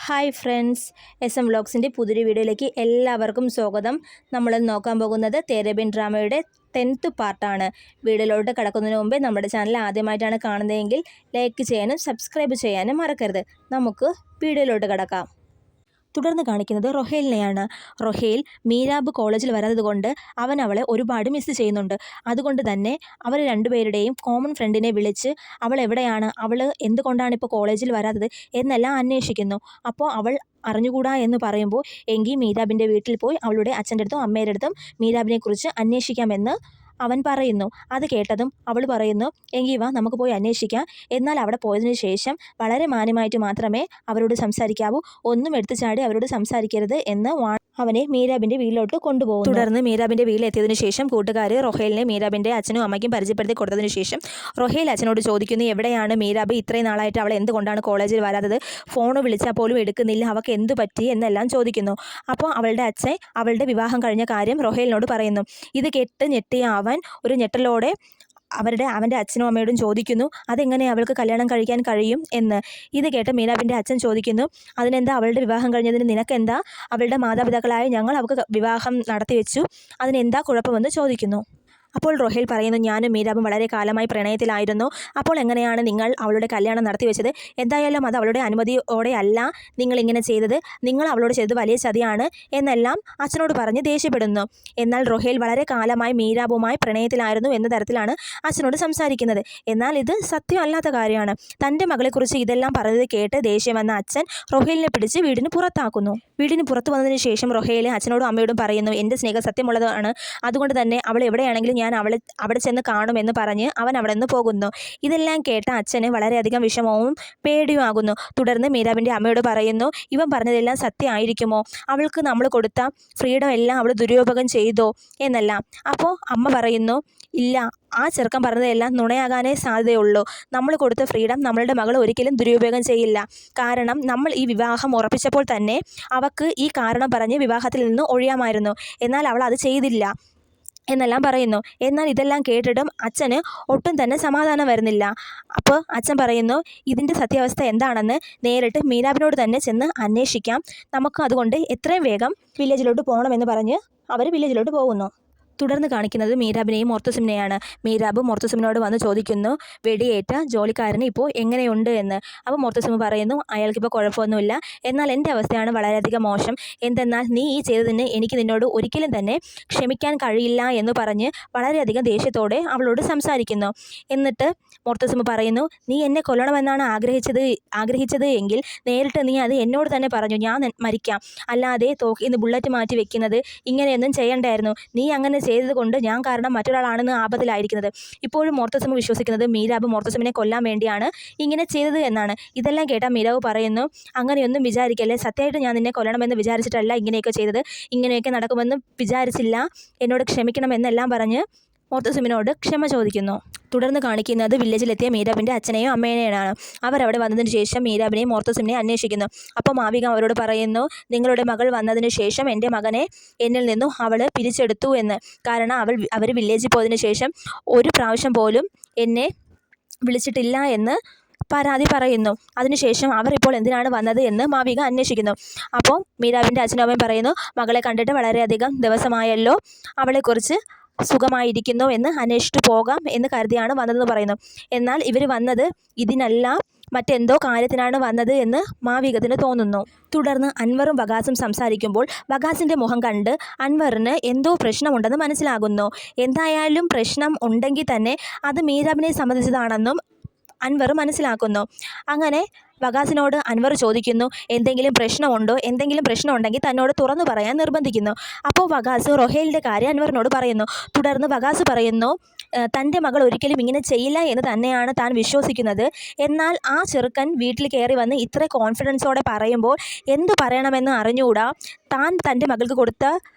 Hi friends, SM വ്ളോഗ്സിൻ്റെ പുതിയൊരു വീഡിയോയിലേക്ക് എല്ലാവർക്കും സ്വാഗതം. നമ്മൾ നോക്കാൻ പോകുന്നത് തേരെ ബിൻ ഡ്രാമയുടെ 10th പാർട്ടാണ്. വീഡിയോയിലോട്ട് കടക്കുന്നതിന് മുമ്പേ നമ്മുടെ ചാനൽ ആദ്യമായിട്ടാണ് കാണുന്നതെങ്കിൽ ലൈക്ക് ചെയ്യാനും സബ്സ്ക്രൈബ് ചെയ്യാനും മറക്കരുത്. നമുക്ക് വീഡിയോയിലോട്ട് കടക്കാം. തുടർന്ന് കാണിക്കുന്നത് റൊഹേലിനെയാണ്. റൊഹേൽ മീരാബ് കോളേജിൽ വരാത്തത് കൊണ്ട് അവൻ അവളെ ഒരുപാട് മിസ് ചെയ്യുന്നുണ്ട്. അതുകൊണ്ട് തന്നെ അവർ രണ്ടുപേരുടെയും കോമൺ ഫ്രണ്ടിനെ വിളിച്ച് അവൾ എവിടെയാണ്, അവൾ എന്തുകൊണ്ടാണ് ഇപ്പോൾ കോളേജിൽ വരാത്തത് എന്നെല്ലാം അന്വേഷിക്കുന്നു. അപ്പോൾ അവൾ അറിഞ്ഞുകൂടാ എന്ന് പറയുമ്പോൾ എങ്കിൽ മീരാബിൻ്റെ വീട്ടിൽ പോയി അവളുടെ അച്ഛൻ്റെ അടുത്തും അമ്മയുടെ അടുത്തും മീരാബിനെക്കുറിച്ച് അന്വേഷിക്കാമെന്ന് അവൻ പറയുന്നു. അത് കേട്ടതും അവൾ പറയുന്നു, എങ്കിൽ വാ നമുക്ക് പോയി അന്വേഷിക്കാം. എന്നാൽ അവിടെ പോയതിനു ശേഷം വളരെ മാന്യമായിട്ട് മാത്രമേ അവരോട് സംസാരിക്കാവൂ, ഒന്നും എടുത്തു ചാടി അവരോട് സംസാരിക്കരുത് എന്ന് അവനെ മീരാബിൻ്റെ വീട്ടിലോട്ട് കൊണ്ടുപോകും. തുടർന്ന് മീരാബിൻ്റെ വീട്ടിലെത്തിയതിനു ശേഷം കൂട്ടുകാർ റൊഹേലിനെ മീരാബിൻ്റെ അച്ഛനും അമ്മയ്ക്കും പരിചയപ്പെടുത്തി കൊടുത്തതിനു ശേഷം റൊഹേൽ അച്ഛനോട് ചോദിക്കുന്നു, എവിടെയാണ് മീരാബ്? ഇത്രയും നാളായിട്ട് അവൾ എന്തുകൊണ്ടാണ് കോളേജിൽ വരാത്തത്? ഫോൺ വിളിച്ചാൽ പോലും എടുക്കുന്നില്ല, അവൾക്ക് എന്ത് പറ്റി എന്നെല്ലാം ചോദിക്കുന്നു. അപ്പോൾ അവളുടെ അച്ഛൻ അവളുടെ വിവാഹം കഴിഞ്ഞ കാര്യം റൊഹേലിനോട് പറയുന്നു. ഇത് കേട്ട് ഞെട്ടിയ അവൻ ഒരു ഞെട്ടലോടെ അവൻ്റെ അച്ഛനും അമ്മയോടും ചോദിക്കുന്നു, അതെങ്ങനെ അവൾക്ക് കല്യാണം കഴിക്കാൻ കഴിയും എന്ന്. ഇത് കേട്ട് മീരാബിൻ്റെ അച്ഛൻ ചോദിക്കുന്നു, അതിനെന്താ, അവളുടെ വിവാഹം കഴിഞ്ഞതിന് നിനക്കെന്താ? അവളുടെ മാതാപിതാക്കളായ ഞങ്ങൾ അവൾക്ക് വിവാഹം നടത്തിവെച്ചു, അതിനെന്താ കുഴപ്പമെന്ന് ചോദിക്കുന്നു. അപ്പോൾ റൊഹേൽ പറയുന്നു, ഞാനും മീരാബും വളരെ കാലമായി പ്രണയത്തിലായിരുന്നു. അപ്പോൾ എങ്ങനെയാണ് നിങ്ങൾ അവളുടെ കല്യാണം നടത്തിവെച്ചത്? എന്തായാലും അത് അവളുടെ അനുമതിയോടെ അല്ല നിങ്ങൾ ഇങ്ങനെ ചെയ്തത്, നിങ്ങൾ അവളോട് ചെയ്തത് വലിയ ചതിയാണ് എന്നെല്ലാം അച്ഛനോട് പറഞ്ഞ് ദേഷ്യപ്പെടുന്നു. എന്നാൽ റൊഹേൽ വളരെ കാലമായി മീരാബുമായി പ്രണയത്തിലായിരുന്നു എന്ന തരത്തിലാണ് അച്ഛനോട് സംസാരിക്കുന്നത്. എന്നാൽ ഇത് സത്യമല്ലാത്ത കാര്യമാണ്. തൻ്റെ മകളെക്കുറിച്ച് ഇതെല്ലാം പറഞ്ഞത് കേട്ട് ദേഷ്യം വന്ന അച്ഛൻ റൊഹേലിനെ പിടിച്ച് വീടിന് പുറത്താക്കുന്നു. വീടിന് പുറത്തു വന്നതിന് ശേഷം റൊഹേൽ അച്ഛനോടും അമ്മയോടും പറയുന്നു, എൻ്റെ സ്നേഹം സത്യമുള്ളതാണ്, അതുകൊണ്ട് തന്നെ അവൾ എവിടെയാണെങ്കിലും ഞാൻ അവിടെ ചെന്ന് കാണുമെന്ന് പറഞ്ഞ് അവൻ അവിടെ നിന്ന് പോകുന്നു. ഇതെല്ലാം കേട്ട അച്ഛന് വളരെയധികം വിഷമവും പേടിയും ആകുന്നു. തുടർന്ന് മീരാബിൻ്റെ അമ്മയോട് പറയുന്നു, ഇവൻ പറഞ്ഞതെല്ലാം സത്യമായിരിക്കുമോ? അവൾക്ക് നമ്മൾ കൊടുത്ത ഫ്രീഡം എല്ലാം അവൾ ദുരുപയോഗം ചെയ്തോ എന്നെല്ലാം. അപ്പോൾ അമ്മ പറയുന്നു, ഇല്ല, ആ ചെറുക്കൻ പറഞ്ഞതെല്ലാം നുണയാകാനേ സാധ്യതയുള്ളൂ. നമ്മൾ കൊടുത്ത ഫ്രീഡം നമ്മളുടെ മകൾ ഒരിക്കലും ദുരുപയോഗം ചെയ്യില്ല. കാരണം നമ്മൾ ഈ വിവാഹം ഉറപ്പിച്ചപ്പോൾ തന്നെ അവൾക്ക് ഈ കാരണം പറഞ്ഞ് വിവാഹത്തിൽ നിന്ന് ഒഴിയാമായിരുന്നു. എന്നാൽ അവൾ അത് ചെയ്തില്ല എന്നെല്ലാം പറയുന്നു. എന്നാൽ ഇതെല്ലാം കേട്ടിട്ടും അച്ഛന് ഒട്ടും തന്നെ സമാധാനം വരുന്നില്ല. അപ്പോൾ അച്ഛൻ പറയുന്നു, ഇതിൻ്റെ സത്യാവസ്ഥ എന്താണെന്ന് നേരിട്ട് മീരാബിനോട് തന്നെ ചെന്ന് അന്വേഷിക്കാം, നമുക്ക് അതുകൊണ്ട് എത്രയും വേഗം വില്ലേജിലോട്ട് പോകണമെന്ന് പറഞ്ഞ് അവർ വില്ലേജിലോട്ട് പോകുന്നു. തുടർന്ന് കാണിക്കുന്നത് മീരാബിനെയും മൊർത്തുസിമിനെയാണ്. മീരാബ് മൊർത്തുസിമിനോട് വന്ന് ചോദിക്കുന്നു, വെടിയേറ്റ ജോലിക്കാരന് ഇപ്പോൾ എങ്ങനെയുണ്ട് എന്ന്. അപ്പോൾ മൊർത്തുസിമ് പറയുന്നു, അയാൾക്കിപ്പോൾ കുഴപ്പമൊന്നുമില്ല, എന്നാൽ എൻ്റെ അവസ്ഥയാണ് വളരെയധികം മോശം. എന്തെന്നാൽ നീ ഈ ചെയ്തതിന് എനിക്ക് നിന്നോട് ഒരിക്കലും തന്നെ ക്ഷമിക്കാൻ കഴിയില്ല എന്ന് പറഞ്ഞ് വളരെയധികം ദേഷ്യത്തോടെ അവളോട് സംസാരിക്കുന്നു. എന്നിട്ട് മൊർത്തുസിമ് പറയുന്നു, നീ എന്നെ കൊല്ലണമെന്നാണ് ആഗ്രഹിച്ചത് എങ്കിൽ നേരിട്ട് നീ അത് എന്നോട് തന്നെ പറഞ്ഞു, ഞാൻ മരിക്കാം. അല്ലാതെ തോക്കിന്ന് ബുള്ളറ്റ് മാറ്റി വെക്കുന്നത് ഇങ്ങനെയൊന്നും ചെയ്യണ്ടായിരുന്നു. നീ അങ്ങനെ ചെയ്തത് കൊണ്ട് ഞാൻ കാരണം മറ്റൊരാളാണെന്ന് ആപത്തിലായിരിക്കുന്നത്. ഇപ്പോഴും മൊർത്തുസിമ് വിശ്വസിക്കുന്നത് മീരാബ് മൊർത്തുസിമിനെ കൊല്ലാൻ വേണ്ടിയാണ് ഇങ്ങനെ ചെയ്തത് എന്നാണ്. ഇതെല്ലാം കേട്ടാൽ മീരാബ് പറയുന്നു, അങ്ങനെയൊന്നും വിചാരിക്കല്ലേ, സത്യമായിട്ട് ഞാൻ നിന്നെ കൊല്ലണമെന്ന് വിചാരിച്ചിട്ടല്ല ഇങ്ങനെയൊക്കെ ചെയ്തത്, ഇങ്ങനെയൊക്കെ നടക്കുമെന്ന് വിചാരിച്ചില്ല, എന്നോട് ക്ഷമിക്കണമെന്നെല്ലാം പറഞ്ഞ് മൊർത്തുസിമിനോട് ക്ഷമ ചോദിക്കുന്നു. തുടർന്ന് കാണിക്കുന്നത് വില്ലേജിലെത്തിയ മീരാബിൻ്റെ അച്ഛനെയും അമ്മേനെയാണ്. അവരവിടെ വന്നതിന് ശേഷം മീരാബിനെയും മൊർത്തുസിമിനെയും അന്വേഷിക്കുന്നു. അപ്പോൾ മാവിക അവരോട് പറയുന്നു, നിങ്ങളുടെ മകൾ വന്നതിന് ശേഷം എൻ്റെ മകനെ എന്നിൽ നിന്നും അവൾ പിരിച്ചെടുത്തു എന്ന്. കാരണം അവർ വില്ലേജിൽ പോയതിന് ശേഷം ഒരു പ്രാവശ്യം പോലും എന്നെ വിളിച്ചിട്ടില്ല എന്ന് പരാതി പറയുന്നു. അതിനുശേഷം അവർ ഇപ്പോൾ എന്തിനാണ് വന്നത് എന്ന് മാവിക അന്വേഷിക്കുന്നു. അപ്പോൾ മീരാബിൻ്റെ അച്ഛനും അമ്മയും പറയുന്നു, മകളെ കണ്ടിട്ട് വളരെയധികം ദിവസമായല്ലോ, അവളെക്കുറിച്ച് സുഖമായിരിക്കുന്നു എന്ന് അന്വേഷിച്ചിട്ട് പോകാം എന്ന് കരുതിയാണ് വന്നതെന്ന് പറയുന്നു. എന്നാൽ ഇവർ വന്നത് ഇതിനല്ല, മറ്റെന്തോ കാര്യത്തിനാണ് വന്നത് എന്ന് മാവികത്തിന് തോന്നുന്നു. തുടർന്ന് അൻവറും വകാസും സംസാരിക്കുമ്പോൾ വകാസിൻ്റെ മുഖം കണ്ട് അൻവറിന് എന്തോ പ്രശ്നമുണ്ടെന്ന് മനസ്സിലാകുന്നു. എന്തായാലും പ്രശ്നം ഉണ്ടെങ്കിൽ തന്നെ അത് മീരാബിനെ സംബന്ധിച്ചതാണെന്നും അൻവർ മനസ്സിലാക്കുന്നു. അങ്ങനെ വകാസിനോട് അൻവർ ചോദിക്കുന്നു, എന്തെങ്കിലും പ്രശ്നമുണ്ടോ? എന്തെങ്കിലും പ്രശ്നമുണ്ടെങ്കിൽ തന്നോട് തുറന്നു പറയാൻ നിർബന്ധിക്കുന്നു. അപ്പോൾ വകാസ് റൊഹേലിൻ്റെ കാര്യം അൻവറിനോട് പറയുന്നു. തുടർന്ന് വകാസ് പറയുന്നു, തൻ്റെ മകൾ ഒരിക്കലും ഇങ്ങനെ ചെയ്യില്ല എന്ന് തന്നെയാണ് താൻ വിശ്വസിക്കുന്നത്. എന്നാൽ ആ ചെറുക്കൻ വീട്ടിൽ കയറി വന്ന് ഇത്ര കോൺഫിഡൻസോടെ പറയുമ്പോൾ എന്തു പറയണമെന്ന് അറിഞ്ഞുകൂടാ. താൻ തൻ്റെ മകൾക്ക് കൊടുത്ത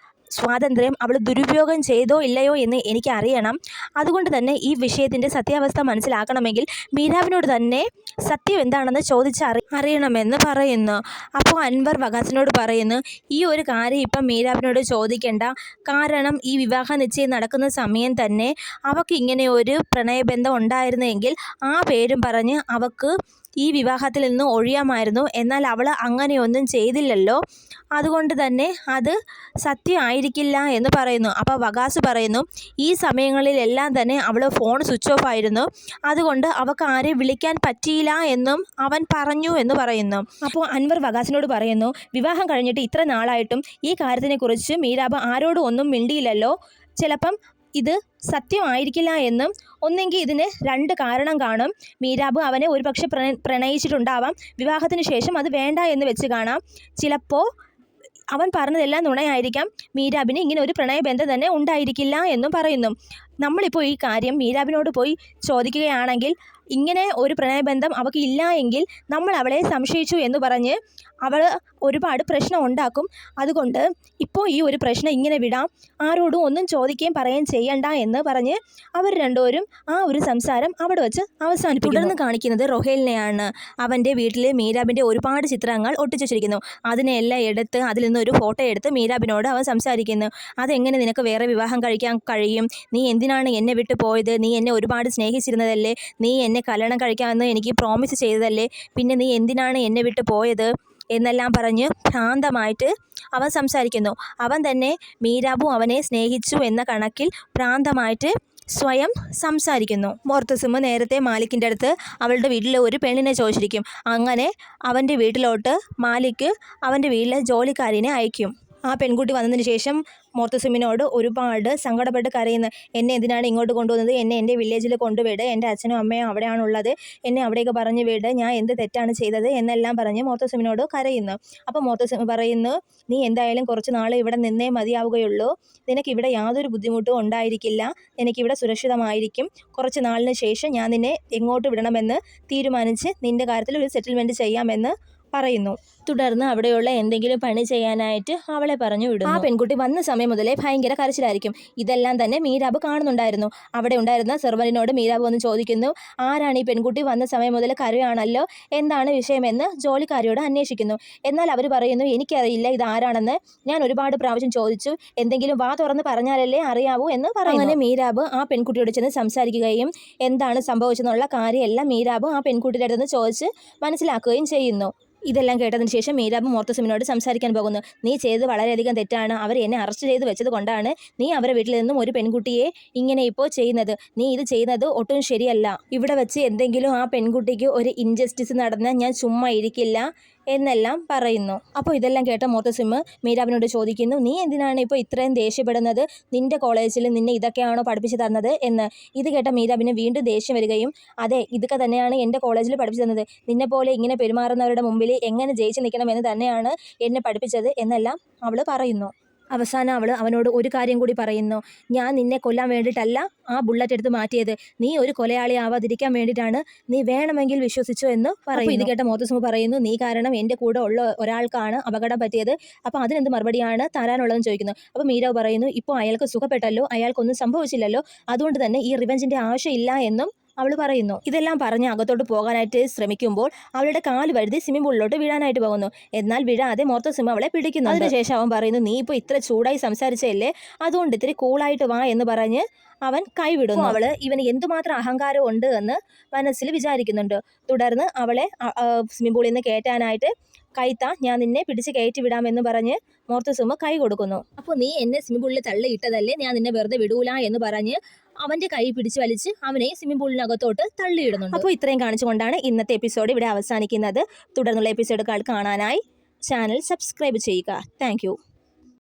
സ്വാതന്ത്ര്യം അവൾ ദുരുപയോഗം ചെയ്തോ ഇല്ലയോ എന്ന് എനിക്ക് അറിയണം. അതുകൊണ്ട് തന്നെ ഈ വിഷയത്തിൻ്റെ സത്യാവസ്ഥ മനസ്സിലാക്കണമെങ്കിൽ മീരാബിനോട് തന്നെ സത്യം എന്താണെന്ന് അറിയണമെന്ന് പറയുന്നു. അപ്പോൾ അൻവർ വകാസിനോട് പറയുന്നു, ഈ ഒരു കാര്യം ഇപ്പം മീരാബിനോട് ചോദിക്കേണ്ട, കാരണം ഈ വിവാഹ നിശ്ചയം നടക്കുന്ന സമയം തന്നെ അവൾക്ക് ഇങ്ങനെ ഒരു പ്രണയബന്ധം ഉണ്ടായിരുന്നെങ്കിൽ ആ പേരും പറഞ്ഞ് അവൾക്ക് ഈ വിവാഹത്തിൽ നിന്ന് ഒഴിയാമായിരുന്നു. എന്നാൽ അവൾ അങ്ങനെയൊന്നും ചെയ്തില്ലല്ലോ, അതുകൊണ്ട് തന്നെ അത് സത്യമായിരിക്കില്ല എന്ന് പറയുന്നു. അപ്പോൾ വകാസ് പറയുന്നു, ഈ സമയങ്ങളിലെല്ലാം തന്നെ അവൾ ഫോൺ സ്വിച്ച് ഓഫ് ആയിരുന്നു, അതുകൊണ്ട് അവൾക്ക് ആരെ വിളിക്കാൻ പറ്റിയില്ല എന്നും അവൻ പറഞ്ഞു എന്ന് പറയുന്നു. അപ്പോൾ അൻവർ വകാസിനോട് പറയുന്നു, വിവാഹം കഴിഞ്ഞിട്ട് ഇത്ര നാളായിട്ടും ഈ കാര്യത്തിനെക്കുറിച്ച് മീരാബ് ആരോടും ഒന്നും മിണ്ടിയില്ലല്ലോ, ചിലപ്പം ഇത് സത്യമായിരിക്കില്ല എന്നും. ഒന്നെങ്കിൽ ഇതിന് 2 കാരണം കാണും. മീരാബ് അവനെ ഒരുപക്ഷെ പ്രണയിച്ചിട്ടുണ്ടാവാം, വിവാഹത്തിന് ശേഷം അത് വേണ്ട എന്ന് വെച്ച് കാണാം. ചിലപ്പോൾ അവൻ പറഞ്ഞതെല്ലാം നുണയായിരിക്കാം, മീരാബിന് ഇങ്ങനെ ഒരു പ്രണയബന്ധം തന്നെ ഉണ്ടായിരിക്കില്ല എന്നും പറയുന്നു. നമ്മളിപ്പോൾ ഈ കാര്യം മീരാബിനോട് പോയി ചോദിക്കുകയാണെങ്കിൽ ഇങ്ങനെ ഒരു പ്രണയബന്ധം അവൾക്ക് ഇല്ല എങ്കിൽ നമ്മൾ അവളെ സംശയിച്ചു എന്ന് പറഞ്ഞ് അവൾ ഒരുപാട് പ്രശ്നം ഉണ്ടാക്കും. അതുകൊണ്ട് ഇപ്പോൾ ഈ ഒരു പ്രശ്നം ഇങ്ങനെ വിടാം, ആരോടും ഒന്നും ചോദിക്കുകയും പറയുകയും ചെയ്യണ്ട എന്ന് പറഞ്ഞ് അവർ രണ്ടുപേരും ആ ഒരു സംസാരം അവിടെ വെച്ച് അവസാനിപ്പിക്കും. തുടർന്ന് കാണിക്കുന്നത് റൊഹേലിനെയാണ്. അവൻ്റെ വീട്ടിൽ മീരാബിൻ്റെ ഒരുപാട് ചിത്രങ്ങൾ ഒട്ടിച്ചു വെച്ചിരിക്കുന്നു. അതിനെല്ലാം എടുത്ത് അതിൽ നിന്നൊരു ഫോട്ടോ എടുത്ത് മീരാബിനോട് അവൻ സംസാരിക്കുന്നു. അതെങ്ങനെ നിനക്ക് വേറെ വിവാഹം കഴിക്കാൻ കഴിയും? നീ എന്തിനാണ് എന്നെ വിട്ടു പോയത്? നീ എന്നെ ഒരുപാട് സ്നേഹിച്ചിരുന്നതല്ലേ, നീ എന്നെ കല്യാണം കഴിക്കാമെന്ന് എനിക്ക് പ്രോമിസ് ചെയ്തതല്ലേ, പിന്നെ നീ എന്തിനാണ് എന്നെ വിട്ടു പോയത് എന്നെല്ലാം പറഞ്ഞ് ഭ്രാന്തമായിട്ട് അവൻ സംസാരിക്കുന്നു. അവൻ തന്നെ മീരാബു അവനെ സ്നേഹിച്ചു എന്ന കണക്കിൽ ഭ്രാന്തമായിട്ട് സ്വയം സംസാരിക്കുന്നു. മൊർത്തസിമ് നേരത്തെ മാലിക്കിൻ്റെ അടുത്ത് അവളുടെ വീട്ടിലെ ഒരു പെണ്ണിനെ ചോദിച്ചിരിക്കും. അങ്ങനെ അവൻ്റെ വീട്ടിലോട്ട് മാലിക്ക് അവൻ്റെ വീട്ടിലെ ജോലിക്കാരിനെ അയക്കും. ആ പെൺകുട്ടി വന്നതിന് ശേഷം മൊർത്തസിമിനോട് ഒരുപാട് സങ്കടപ്പെട്ട് കരയുന്നു. എന്നെ എന്തിനാണ് ഇങ്ങോട്ട് കൊണ്ടുവന്നത്? എന്നെ എൻ്റെ വില്ലേജിൽ കൊണ്ടുവിട്, എൻ്റെ അച്ഛനും അമ്മയും അവിടെയാണുള്ളത്, എന്നെ അവിടേക്ക് പറഞ്ഞു വിട്, ഞാൻ എന്ത് തെറ്റാണ് ചെയ്തത് എന്നെല്ലാം പറഞ്ഞ് മൊർത്തസിമിനോട് കരയുന്നു. അപ്പോൾ മൊർത്തസിമ് പറയുന്നു, നീ എന്തായാലും കുറച്ച് നാൾ ഇവിടെ നിന്നേ മതിയാവുകയുള്ളൂ, നിനക്കിവിടെ യാതൊരു ബുദ്ധിമുട്ടും ഉണ്ടായിരിക്കില്ല, എനിക്കിവിടെ സുരക്ഷിതമായിരിക്കും, കുറച്ച് നാളിന് ശേഷം ഞാൻ നിന്നെ എങ്ങോട്ട് വിടണമെന്ന് തീരുമാനിച്ച് നിൻ്റെ കാര്യത്തിൽ ഒരു സെറ്റിൽമെൻറ്റ് ചെയ്യാമെന്ന് പറയുന്നു. തുടർന്ന് അവിടെയുള്ള എന്തെങ്കിലും പണി ചെയ്യാനായിട്ട് അവളെ പറഞ്ഞു വിടുന്നു. ആ പെൺകുട്ടി വന്ന സമയം മുതലേ ഭയങ്കര കരച്ചിലായിരിക്കും. ഇതെല്ലാം തന്നെ മീരാബ് കാണുന്നുണ്ടായിരുന്നു. അവിടെ ഉണ്ടായിരുന്ന സെർവന്റിനോട് മീരാബ് വന്ന് ചോദിക്കുന്നു, ആരാണ് ഈ പെൺകുട്ടി വന്ന സമയം മുതൽ കരയാണല്ലോ, എന്താണ് വിഷയമെന്ന് ജോലിക്കാരിയോട് അന്വേഷിക്കുന്നു. എന്നാൽ അവർ പറയുന്നു, എനിക്കറിയില്ല ഇത് ആരാണെന്ന്, ഞാൻ ഒരുപാട് പ്രാവശ്യം ചോദിച്ചു, എന്തെങ്കിലും വാ തുറന്ന് പറഞ്ഞാലല്ലേ അറിയാവൂ എന്ന് പറയുന്നു. അങ്ങനെ മീരാബ് ആ പെൺകുട്ടിയോട് ചെന്ന് സംസാരിക്കുകയും എന്താണ് സംഭവിച്ചെന്നുള്ള കാര്യമെല്ലാം മീരാബ് ആ പെൺകുട്ടിയുടെ അടുത്ത് ചോദിച്ച് മനസ്സിലാക്കുകയും ചെയ്യുന്നു. ഇതെല്ലാം കേട്ടതിന് ശേഷം മീരാബ് മൊർത്തസിമിനോട് സംസാരിക്കാൻ പോകുന്നു. നീ ചെയ്തത് വളരെയധികം തെറ്റാണ്, അവർ എന്നെ അറസ്റ്റ് ചെയ്ത് വെച്ചത് കൊണ്ടാണ് നീ അവരുടെ വീട്ടിൽ നിന്നും ഒരു പെൺകുട്ടിയെ ഇങ്ങനെ ഇപ്പോൾ ചെയ്യുന്നത്, നീ ഇത് ചെയ്യുന്നത് ഒട്ടും ശരിയല്ല, ഇവിടെ വെച്ച് എന്തെങ്കിലും ആ പെൺകുട്ടിക്ക് ഒരു ഇൻജസ്റ്റിസ് നടന്നാൽ ഞാൻ ചുമ്മാ ഇരിക്കില്ല എന്നെല്ലാം പറയുന്നു. അപ്പോൾ ഇതെല്ലാം കേട്ട മൊർത്തസിമ് മീരാബിനോട് ചോദിക്കുന്നു, നീ എന്തിനാണ് ഇപ്പോൾ ഇത്രയും ദേഷ്യപ്പെടുന്നത്? നിൻ്റെ കോളേജിൽ നിന്നെ ഇതൊക്കെയാണോ പഠിപ്പിച്ചു തന്നത് എന്ന്. ഇത് കേട്ട മീരാബിന് വീണ്ടും ദേഷ്യം വരികയും, അതെ ഇതൊക്കെ തന്നെയാണ് എൻ്റെ കോളേജിൽ പഠിപ്പിച്ചു തന്നത്, നിന്നെപ്പോലെ ഇങ്ങനെ പെരുമാറുന്നവരുടെ മുമ്പിൽ എങ്ങനെ ജയിച്ചു നിൽക്കണമെന്ന് തന്നെയാണ് എന്നെ പഠിപ്പിച്ചത് എന്നെല്ലാം അവൾ പറയുന്നു. അവസാനം അവൾ അവനോട് ഒരു കാര്യം കൂടി പറയുന്നു, ഞാൻ നിന്നെ കൊല്ലാൻ വേണ്ടിയിട്ടല്ല ആ ബുള്ളറ്റ് എടുത്ത് മാറ്റിയത്, നീ ഒരു കൊലയാളി ആവാതിരിക്കാൻ വേണ്ടിയിട്ടാണ്, നീ വേണമെങ്കിൽ വിശ്വസിച്ചു എന്ന് പറയുന്നു. ഇത് കേട്ട മൊർത്തസിമ് പറയുന്നു, നീ കാരണം എൻ്റെ കൂടെ ഉള്ള ഒരാൾക്കാണ് അപകടം പറ്റിയത്, അപ്പോൾ അതിനെന്ത് മറുപടിയാണ് തരാനുള്ളതെന്ന് ചോദിക്കുന്നു. അപ്പോൾ മീരാവ് പറയുന്നു, ഇപ്പോൾ അയാൾക്ക് സുഖപ്പെട്ടല്ലോ, അയാൾക്കൊന്നും സംഭവിച്ചില്ലല്ലോ, അതുകൊണ്ട് തന്നെ ഈ റിവെഞ്ചിൻ്റെ ആവശ്യമില്ല എന്നും അവൾ പറയുന്നു. ഇതെല്ലാം പറഞ്ഞ് അകത്തോട്ട് പോകാനായിട്ട് ശ്രമിക്കുമ്പോൾ അവളുടെ കാല് വഴുതി സ്വിമ്മിംഗ് പൂളിലോട്ട് വീഴാനായിട്ട് പോകുന്നു. എന്നാൽ വീഴാതെ മൊർത്തസിമ് അവളെ പിടിക്കുന്നു. അതിനുശേഷം അവൻ പറയുന്നു, നീ ഇപ്പോൾ ഇത്ര ചൂടായി സംസാരിച്ചല്ലേ, അതുകൊണ്ട് ഇത്തിരി കൂളായിട്ട് വാ എന്ന് പറഞ്ഞ് അവൻ കൈവിടുന്നു. അവള് ഇവന് എന്തുമാത്രം അഹങ്കാരം ഉണ്ട് എന്ന് മനസ്സിൽ വിചാരിക്കുന്നുണ്ട്. തുടർന്ന് അവളെ സ്വിമ്മിംഗ് പൂളിൽ നിന്ന് കയറ്റാനായിട്ട് കൈത്താ, ഞാൻ നിന്നെ പിടിച്ച് കയറ്റി വിടാമെന്ന് പറഞ്ഞ് മൊർത്തസിമ് കൈ കൊടുക്കുന്നു. അപ്പോൾ നീ എന്നെ സ്വിമ്മിംഗ് പൂളിൽ തള്ളിയിട്ടതല്ലേ, ഞാൻ നിന്നെ വെറുതെ വിടൂല എന്ന് പറഞ്ഞ് അവൻ്റെ കൈ പിടിച്ച് വലിച്ച് അവനെ സ്വിമ്മിംഗ് പൂളിനകത്തോട്ട് തള്ളിയിടുന്നുണ്ട്. അപ്പോൾ ഇത്രയും കാണിച്ചുകൊണ്ടാണ് ഇന്നത്തെ എപ്പിസോഡ് ഇവിടെ അവസാനിക്കുന്നത്. തുടർന്നുള്ള എപ്പിസോഡുകൾ കാണാനായി ചാനൽ സബ്സ്ക്രൈബ് ചെയ്യുക. താങ്ക്